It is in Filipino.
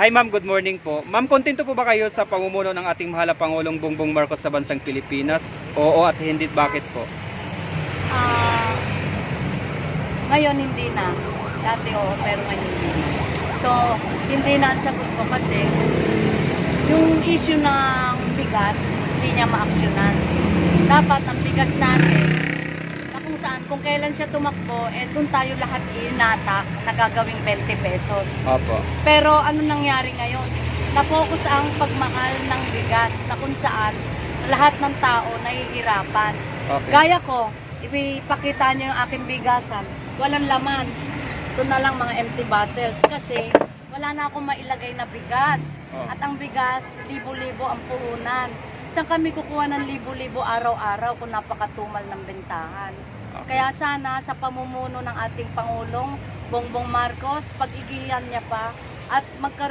Hi ma'am, good morning po. Ma'am, kontento po ba kayo sa pamumuno ng ating mahal na Pangulong Bongbong Marcos sa bansang Pilipinas? Oo at hindi, bakit po? Ah, Ngayon hindi na. Dati oo, pero ngayon hindi na. So, hindi na ang sagot ko kasi yung issue ng bigas, hindi niya maaksyonan. Dapat ang bigas natin, na kung saan, kung kailan siya tumakbo, doon tayo lahat inatak na gagawing 20 pesos. Opo. Pero ano nangyari ngayon? Na-focus ang pagmahal ng bigas na kung saan lahat ng tao nahihirapan. Okay. Gaya ko, ipakita niyo yung aking bigasan, walang laman. Ito na lang mga empty bottles kasi wala na akong mailagay na bigas. Oh. At ang bigas, libo-libo ang puhunan. Saan kami kukuha ng libo-libo araw-araw kung napakatumal ng bentahan? Okay. Kaya sana sa pamumuno ng ating Pangulong Bongbong Marcos, pag-igihan niya pa at magkaroon